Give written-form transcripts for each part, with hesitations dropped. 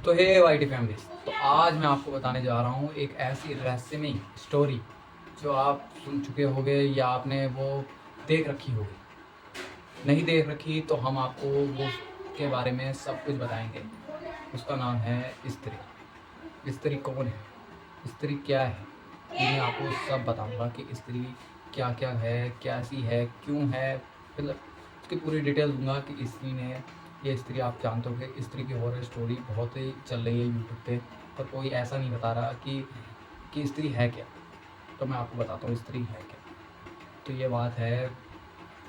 तो हे YT family, तो आज मैं आपको बताने जा रहा हूँ एक ऐसी रहस्यमयी स्टोरी जो आप सुन चुके होंगे या आपने वो देख रखी होगी। नहीं देख रखी तो हम आपको वो के बारे में सब कुछ बताएंगे। उसका नाम है स्त्री। स्त्री कौन है, स्त्री क्या है, ये मैं आपको सब बताऊंगा कि स्त्री क्या क्या है, कैसी है, क्यों है, मतलब उसकी पूरी डिटेल दूंगा कि स्त्री ने ये स्त्री आप जानते हो कि स्त्री की हॉरर स्टोरी बहुत ही चल रही है यूट्यूब पे, पर कोई ऐसा नहीं बता रहा कि स्त्री है क्या। तो मैं आपको बताता हूँ स्त्री है क्या। तो ये बात है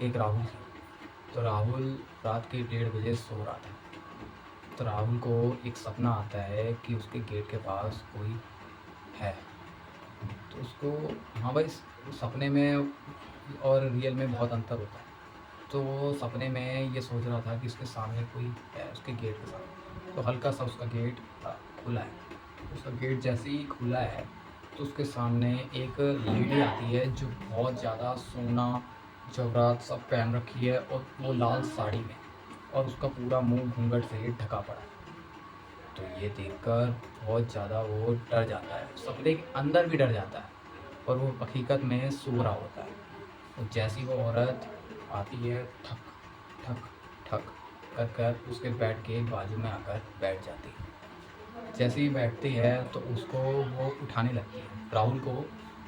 एक राहुल की। तो राहुल रात के 1:30 बजे सो रहा था। तो राहुल को एक सपना आता है कि उसके गेट के पास कोई है। तो उसको, हाँ भाई, सपने में और रियल में बहुत अंतर होता है। तो वो सपने में ये सोच रहा था कि उसके सामने कोई है, उसके गेट के सामने। तो हल्का सा उसका गेट खुला है। उसका गेट जैसे ही खुला है तो उसके सामने एक लेडी आती है जो बहुत ज़्यादा सोना जवरात सब पहन रखी है और वो लाल साड़ी में, और उसका पूरा मुंह घूंघट से ढका पड़ा है। तो ये देखकर बहुत ज़्यादा वो डर जाता है, सपने के अंदर भी डर जाता है, और वो हकीकत में सो रहा होता है। तो जैसी वो औरत आती है, ठक ठक ठक कर कर उसके बेड के बाजू में आकर बैठ जाती है। जैसे ही बैठती है तो उसको वो उठाने लगती है, राहुल को।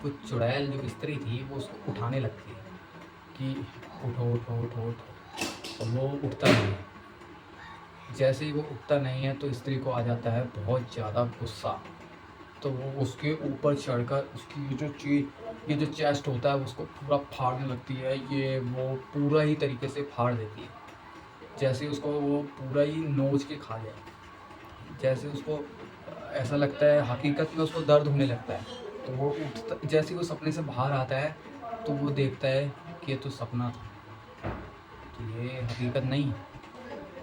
कुछ चुड़ैल जो स्त्री थी वो उसको उठाने लगती है कि उठो उठो उठो उठो, और वो उठता नहीं है। जैसे ही वो उठता नहीं है तो स्त्री को आ जाता है बहुत ज़्यादा गुस्सा। तो वो उसके ऊपर चढ़कर उसकी ये जो चेस्ट होता है उसको पूरा फाड़ने लगती है। ये वो पूरा ही तरीके से फाड़ देती है, जैसे उसको वो पूरा ही नोच के खा जाए। जैसे उसको ऐसा लगता है, हकीकत में उसको दर्द होने लगता है। तो वो उठता, जैसे वो सपने से बाहर आता है तो वो देखता है कि ये तो सपना था, तो ये हकीकत नहीं है।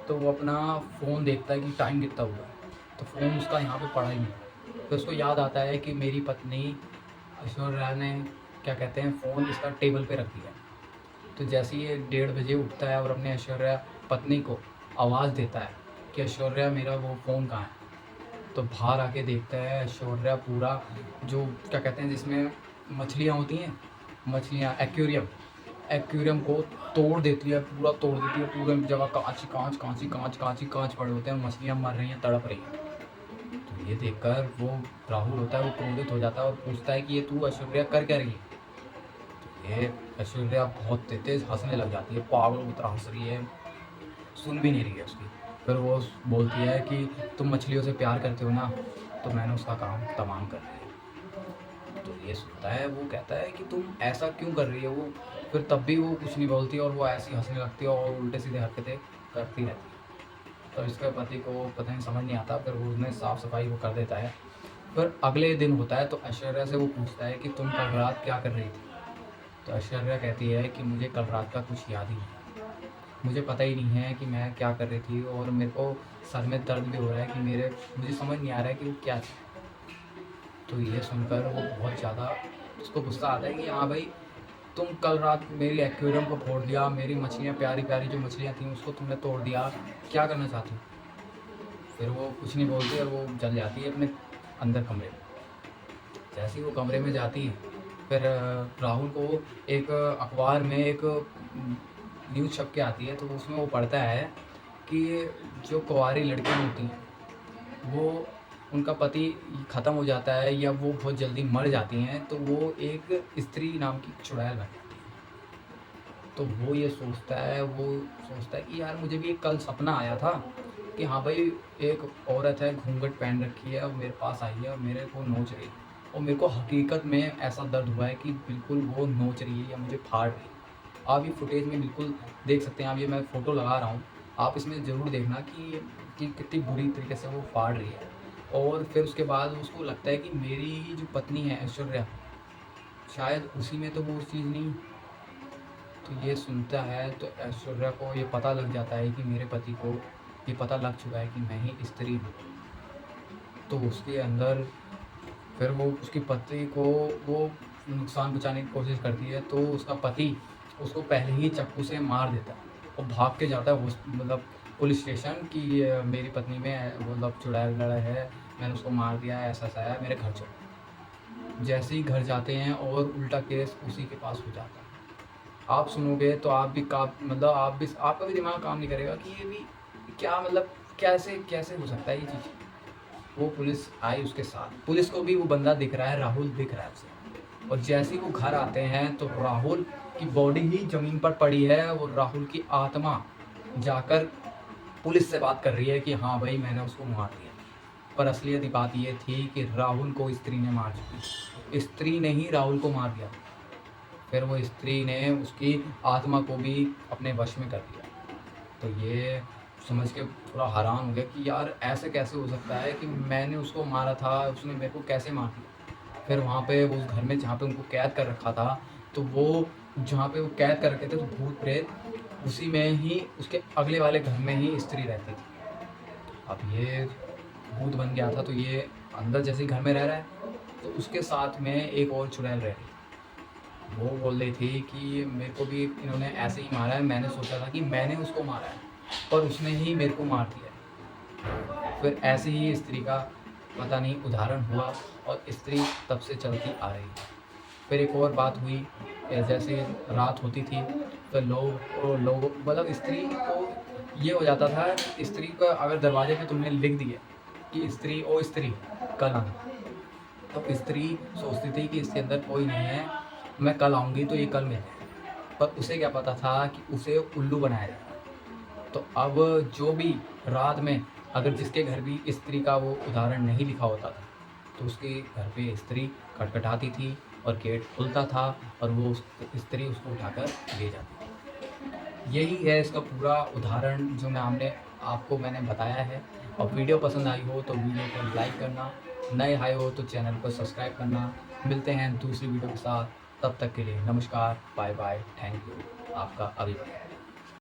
तो वो अपना फ़ोन देखता है कि टाइम कितना हुआ है। तो फ़ोन उसका यहाँ पे पड़ा ही नहीं। फिर उसको याद आता है कि मेरी पत्नी ऐश्वर्या ने, क्या कहते हैं, फ़ोन इसका टेबल पे रख दिया। तो जैसे ही ये 1:30 बजे उठता है और अपने ऐश्वर्या पत्नी को आवाज़ देता है कि ऐश्वर्या मेरा वो फ़ोन कहाँ है। तो बाहर आके देखता है ऐश्वर्या पूरा, जो क्या कहते हैं जिसमें मछलियाँ होती हैं, मछलियाँ, एक्वेरियम, एक्वेरियम को तोड़ देती है, पूरा तोड़ देती है। पूरे जगह काँच ही काँच, काँच ही काँच, काँच ही काँच पड़े होते हैं, मछलियाँ मर रही हैं, तड़प रही हैं। तो ये देखकर वो राहुल होता है वो क्रोधित हो जाता है और पूछता है कि ये तू ऐश्वर्या कर क्या रही है। तो ये ऐश्वर्या बहुत तेज हंसने लग जाती है, पागलों की तरह हंस रही है, सुन भी नहीं रही है उसकी। फिर वो बोलती है कि तुम मछलियों से प्यार करते हो ना, तो मैंने उसका काम तमाम कर दिया। तो ये सुनता है, वो कहता है कि तुम ऐसा क्यों कर रही है। वो फिर तब भी वो कुछ नहीं बोलती और वो ऐसी हंसने लगती है और उल्टे सीधे हरकतें करती रहती है। तो इसके पति को पता नहीं, समझ नहीं आता। फिर वो उसने साफ़ सफाई वो कर देता है। फिर अगले दिन होता है तो ऐश्वर्या से वो पूछता है कि तुम कल रात क्या कर रही थी। तो ऐश्वर्या कहती है कि मुझे कल रात का कुछ याद ही नहीं, मुझे पता ही नहीं है कि मैं क्या कर रही थी, और मेरे को सर में दर्द भी हो रहा है कि मुझे समझ नहीं आ रहा है कि वो क्या था। तो ये सुनकर वो बहुत ज़्यादा, उसको गुस्सा आता है कि हाँ भाई, तुम कल रात मेरी एक्वेरियम को फोड़ दिया, मेरी मछलियाँ, प्यारी प्यारी जो मछलियाँ थी उसको तुमने तोड़ दिया, क्या करना चाहती हो। फिर वो कुछ नहीं बोलती और वो चल जाती है अपने अंदर कमरे में। जैसे ही वो कमरे में जाती है, फिर राहुल को एक अखबार में एक न्यूज़ छप के आती है। तो उसमें वो पढ़ता है कि जो कुंवारी लड़कियां होती हैं वो, उनका पति ख़त्म हो जाता है या वो बहुत जल्दी मर जाती हैं, तो वो एक स्त्री नाम की चुड़ैल बन जाती है। तो वो ये सोचता है, वो सोचता है कि यार मुझे भी एक कल सपना आया था कि हाँ भाई, एक औरत है, घूंघट पहन रखी है और मेरे पास आई है और मेरे को नोच रही है, और मेरे को हकीकत में ऐसा दर्द हुआ है कि बिल्कुल वो नोच रही है या मुझे फाड़ रही है। आप ये फुटेज में बिल्कुल देख सकते हैं। आप ये मैं फ़ोटो लगा रहा हूँ, आप इसमें ज़रूर देखना कि कितनी बुरी तरीके से वो फाड़ रही है। और फिर उसके बाद उसको लगता है कि मेरी जो पत्नी है ऐश्वर्या, शायद उसी में तो वो चीज़ नहीं। तो ये सुनता है तो ऐश्वर्या को ये पता लग जाता है कि मेरे पति को ये पता लग चुका है कि मैं ही स्त्री हूँ। तो उसके अंदर फिर वो उसकी पत्नी को वो नुकसान पहुँचाने की कोशिश करती है। तो उसका पति उसको पहले ही चाकू से मार देता है और भाग के जाता है मतलब पुलिस स्टेशन कि मेरी पत्नी में मतलब चुड़ैल लड़ा है, मैंने उसको मार दिया है, ऐसा है, मेरे घर चलो। जैसे ही घर जाते हैं और उल्टा केस उसी के पास हो जाता है। आप सुनोगे तो आप भी मतलब आपका भी दिमाग काम नहीं करेगा कि ये भी क्या, मतलब कैसे कैसे हो सकता है ये चीज़। वो पुलिस आई उसके साथ, पुलिस को भी वो बंदा दिख रहा है, राहुल दिख रहा है उसे। और जैसे ही वो घर आते हैं तो राहुल की बॉडी ही ज़मीन पर पड़ी है, वो राहुल की आत्मा जाकर पुलिस से बात कर रही है कि हाँ भाई मैंने उसको मार दिया। पर असलियत बात ये थी कि राहुल को स्त्री ने मार चुकी, स्त्री ने ही राहुल को मार दिया। फिर वो स्त्री ने उसकी आत्मा को भी अपने वश में कर लिया। तो ये समझ के थोड़ा हैरान हो गया कि यार ऐसे कैसे हो सकता है कि मैंने उसको मारा था, उसने मेरे को कैसे मार दिया। फिर वहाँ पे वो उस घर में जहाँ पे उनको कैद कर रखा था, तो वो जहाँ पे वो कैद कर रखे थे तो भूत प्रेत उसी में ही, उसके अगले वाले घर में ही स्त्री रहती थी। अब ये भूत बन गया था तो ये अंदर जैसे ही घर में रह रहा है, तो उसके साथ में एक और चुड़ैल रह रही। वो बोल रही थी कि मेरे को भी इन्होंने ऐसे ही मारा है, मैंने सोचा था कि मैंने उसको मारा है पर उसने ही मेरे को मार दिया। फिर ऐसे ही स्त्री का पता नहीं उदाहरण हुआ और स्त्री तब से चलती आ रही है। फिर एक और बात हुई, जैसे रात होती थी तो लोग मतलब स्त्री को ये हो जाता था, स्त्री को अगर दरवाजे पे तुमने लिख दिया कि स्त्री ओ स्त्री कल आना, तो स्त्री सोचती थी कि इसके अंदर कोई नहीं है, मैं कल आऊँगी तो ये कल मिल जाएगा। पर उसे क्या पता था कि उसे उल्लू बनाया जाएगा। तो अब जो भी रात में अगर जिसके घर भी स्त्री का वो उदाहरण नहीं लिखा होता था, तो उसके घर पे स्त्री खटखटाती थी और गेट खुलता था और वो स्त्री उसको उठाकर ले जाती थी। यही है इसका पूरा उदाहरण जो मैंने बताया है। और वीडियो पसंद आई हो तो वीडियो को लाइक करना, नए आए हो तो चैनल को सब्सक्राइब करना। मिलते हैं दूसरी वीडियो के साथ, तब तक के लिए नमस्कार, बाय बाय, थैंक यू, आपका अभिप्राय।